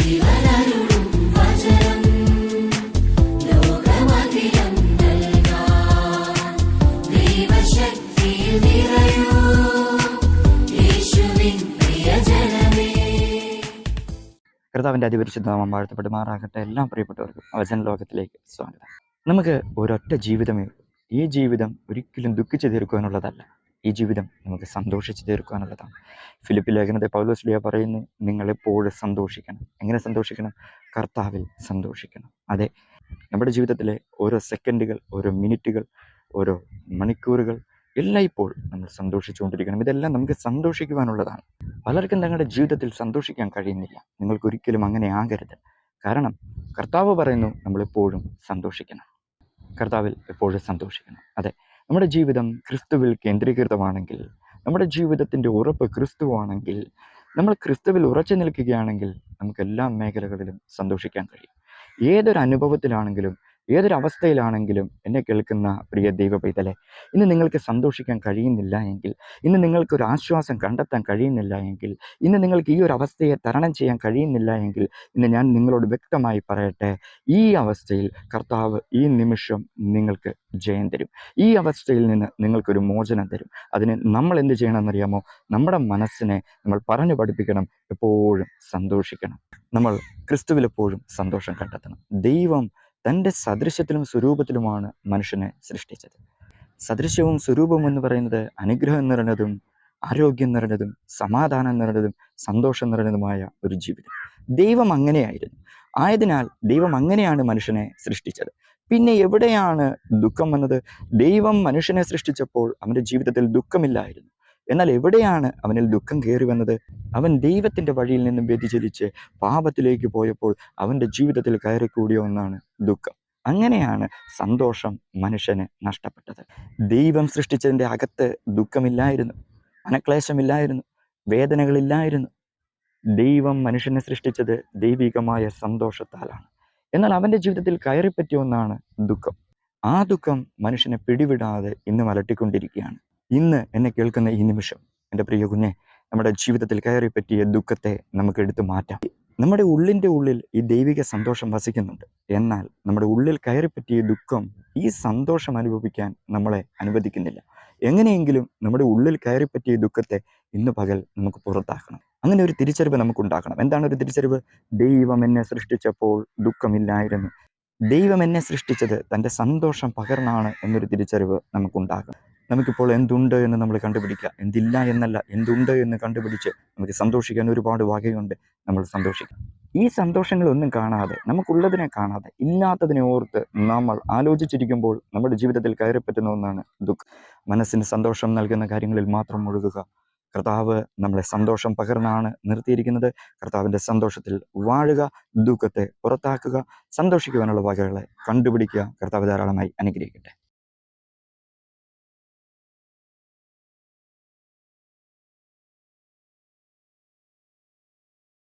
ജീവനരുളും വചനം ലോകമഖിലം നൽകാൻ ദൈവശക്തിയിൽ നിറയൂ യേശുവിൻ പ്രിയജനമേ. കർത്താവിൻ്റെ അതിപരിശുദ്ധ നാമം വാഴ്ത്തപ്പെടുമാറാകട്ടെ. എല്ലാ പ്രിയപ്പെട്ടവർക്കും വചന ലോകത്തിലേക്ക് സ്വാഗതം. നമുക്ക് ഒരൊറ്റ ജീവിതമേ ഉള്ളൂ. ഈ ജീവിതം ഒരിക്കലും ദുഃഖിച്ചു തീർക്കുവാനുള്ളതല്ല. ഈ ജീവിതം നമുക്ക് സന്തോഷിച്ച് തീർക്കുവാനുള്ളതാണ്. ഫിലിപ്പി ലേഖനത്തെ പൗലോസ് ശ്ലീഹ പറയുന്നു, നിങ്ങൾ എപ്പോഴും സന്തോഷിക്കണം. എങ്ങനെ സന്തോഷിക്കണം? കർത്താവിൽ സന്തോഷിക്കണം. അതെ, നമ്മുടെ ജീവിതത്തിലെ ഓരോ സെക്കൻഡുകൾ, ഓരോ മിനിറ്റുകൾ, ഓരോ മണിക്കൂറുകൾ എല്ലാം ഇപ്പോൾ നമ്മൾ സന്തോഷിച്ചുകൊണ്ടിരിക്കണം. ഇതെല്ലാം നമുക്ക് സന്തോഷിക്കുവാനുള്ളതാണ്. പലർക്കും തങ്ങളുടെ ജീവിതത്തിൽ സന്തോഷിക്കാൻ കഴിയുന്നില്ല. നിങ്ങൾക്കൊരിക്കലും അങ്ങനെ ആകരുത്. കാരണം കർത്താവ് പറയുന്നു, നമ്മളെപ്പോഴും സന്തോഷിക്കണം. കർത്താവിൽ എപ്പോഴും സന്തോഷിക്കണം. അതെ, നമ്മുടെ ജീവിതം ക്രിസ്തുവിൽ കേന്ദ്രീകൃതമാണെങ്കിൽ, നമ്മുടെ ജീവിതത്തിൻ്റെ ഉറപ്പ് ക്രിസ്തുവാണെങ്കിൽ, നമ്മൾ ക്രിസ്തുവിൽ ഉറച്ചു നിൽക്കുകയാണെങ്കിൽ നമുക്ക് എല്ലാ മേഖലകളിലും സന്തോഷിക്കാൻ കഴിയും. ഏതൊരു അനുഭവത്തിലാണെങ്കിലും, ഏതൊരു അവസ്ഥയിലാണെങ്കിലും എന്നെ കേൾക്കുന്ന പ്രിയ ദൈവ പൈതലേ, ഇന്ന് നിങ്ങൾക്ക് സന്തോഷിക്കാൻ കഴിയുന്നില്ല എങ്കിൽ, ഇന്ന് നിങ്ങൾക്കൊരു ആശ്വാസം കണ്ടെത്താൻ കഴിയുന്നില്ല എങ്കിൽ, ഇന്ന് നിങ്ങൾക്ക് ഈ ഒരു അവസ്ഥയെ തരണം ചെയ്യാൻ കഴിയുന്നില്ല എങ്കിൽ, ഇന്ന് ഞാൻ നിങ്ങളോട് വ്യക്തമായി പറയട്ടെ, ഈ അവസ്ഥയിൽ കർത്താവ് ഈ നിമിഷം നിങ്ങൾക്ക് ജയം തരും. ഈ അവസ്ഥയിൽ നിന്ന് നിങ്ങൾക്കൊരു മോചനം തരും. അതിന് നമ്മൾ എന്ത് ചെയ്യണമെന്നറിയാമോ? നമ്മുടെ മനസ്സിനെ നമ്മൾ പറഞ്ഞു പഠിപ്പിക്കണം, എപ്പോഴും സന്തോഷിക്കണം. നമ്മൾ ക്രിസ്തുവിൽ എപ്പോഴും സന്തോഷം കണ്ടെത്തണം. ദൈവം തൻ്റെ സദൃശ്യത്തിലും സ്വരൂപത്തിലുമാണ് മനുഷ്യനെ സൃഷ്ടിച്ചത്. സദൃശ്യവും സ്വരൂപവും എന്ന് പറയുന്നത് അനുഗ്രഹം നിറഞ്ഞതും ആരോഗ്യം നിറഞ്ഞതും സമാധാനം നിറഞ്ഞതും സന്തോഷം നിറഞ്ഞതുമായ ഒരു ജീവിതം. ദൈവം അങ്ങനെയായിരുന്നു. ആയതിനാൽ ദൈവം അങ്ങനെയാണ് മനുഷ്യനെ സൃഷ്ടിച്ചത്. പിന്നെ എവിടെയാണ് ദുഃഖം വന്നത്? ദൈവം മനുഷ്യനെ സൃഷ്ടിച്ചപ്പോൾ അവൻ്റെ ജീവിതത്തിൽ ദുഃഖമില്ലായിരുന്നു. എന്നാൽ എവിടെയാണ് അവനിൽ ദുഃഖം കയറി വന്നത്? അവൻ ദൈവത്തിൻ്റെ വഴിയിൽ നിന്നും വ്യതിചലിച്ച് പാപത്തിലേക്ക് പോയപ്പോൾ അവൻ്റെ ജീവിതത്തിൽ കയറിക്കൂടിയ ഒന്നാണ് ദുഃഖം. അങ്ങനെയാണ് സന്തോഷം മനുഷ്യന് നഷ്ടപ്പെട്ടത്. ദൈവം സൃഷ്ടിച്ചതിൻ്റെ അകത്ത് ദുഃഖമില്ലായിരുന്നു, മനക്ലേശമില്ലായിരുന്നു, വേദനകളില്ലായിരുന്നു. ദൈവം മനുഷ്യനെ സൃഷ്ടിച്ചത് ദൈവികമായ സന്തോഷത്താലാണ്. എന്നാൽ അവൻ്റെ ജീവിതത്തിൽ കയറിപ്പറ്റിയ ഒന്നാണ് ദുഃഖം. ആ ദുഃഖം മനുഷ്യനെ പിടിവിടാതെ ഇന്നും അലട്ടിക്കൊണ്ടിരിക്കുകയാണ്. ഇന്ന് എന്നെ കേൾക്കുന്ന ഈ നിമിഷം എൻ്റെ പ്രിയ കുഞ്ഞെ, നമ്മുടെ ജീവിതത്തിൽ കയറിപ്പറ്റിയ ദുഃഖത്തെ നമുക്ക് എടുത്തു മാറ്റാം. നമ്മുടെ ഉള്ളിൻ്റെ ഉള്ളിൽ ഈ ദൈവിക സന്തോഷം വസിക്കുന്നുണ്ട്. എന്നാൽ നമ്മുടെ ഉള്ളിൽ കയറിപ്പറ്റിയ ദുഃഖം ഈ സന്തോഷം അനുഭവിക്കാൻ നമ്മളെ അനുവദിക്കുന്നില്ല. എങ്ങനെയെങ്കിലും നമ്മുടെ ഉള്ളിൽ കയറിപ്പറ്റിയ ദുഃഖത്തെ ഇന്ന് പകൽ നമുക്ക് പുറത്താക്കണം. അങ്ങനെ ഒരു തിരിച്ചറിവ് നമുക്കുണ്ടാക്കണം. എന്താണ് ഒരു തിരിച്ചറിവ്? ദൈവം എന്നെ സൃഷ്ടിച്ചപ്പോൾ ദുഃഖമില്ലായിരുന്നു. ദൈവം എന്നെ സൃഷ്ടിച്ചത് തൻ്റെ സന്തോഷം പകർന്നാണ് എന്നൊരു തിരിച്ചറിവ് നമുക്കുണ്ടാകണം. നമുക്കിപ്പോൾ എന്തുണ്ട് എന്ന് നമ്മൾ കണ്ടുപിടിക്കുക, എന്തില്ല എന്നല്ല, എന്തുണ്ട് എന്ന് കണ്ടുപിടിച്ച് നമുക്ക് സന്തോഷിക്കാൻ ഒരുപാട് വകയുണ്ട്. നമ്മൾ സന്തോഷിക്കാം. ഈ സന്തോഷങ്ങളൊന്നും കാണാതെ, നമുക്കുള്ളതിനെ കാണാതെ, ഇല്ലാത്തതിനെ ഓർത്ത് നമ്മൾ ആലോചിച്ചിരിക്കുമ്പോൾ നമ്മുടെ ജീവിതത്തിൽ കയറിപ്പറ്റുന്ന ഒന്നാണ് ദുഃഖം. മനസ്സിന് സന്തോഷം നൽകുന്ന കാര്യങ്ങളിൽ മാത്രം മുഴുകുക. കർത്താവ് നമ്മളെ സന്തോഷം പകർന്നാണ് നിർത്തിയിരിക്കുന്നത്. കർത്താവിൻ്റെ സന്തോഷത്തിൽ വാഴുക, ദുഃഖത്തെ പുറത്താക്കുക, സന്തോഷിക്കുവാനുള്ള വകകളെ കണ്ടുപിടിക്കുക. കർത്താവ് ധാരാളമായി അനുഗ്രഹിക്കട്ടെ.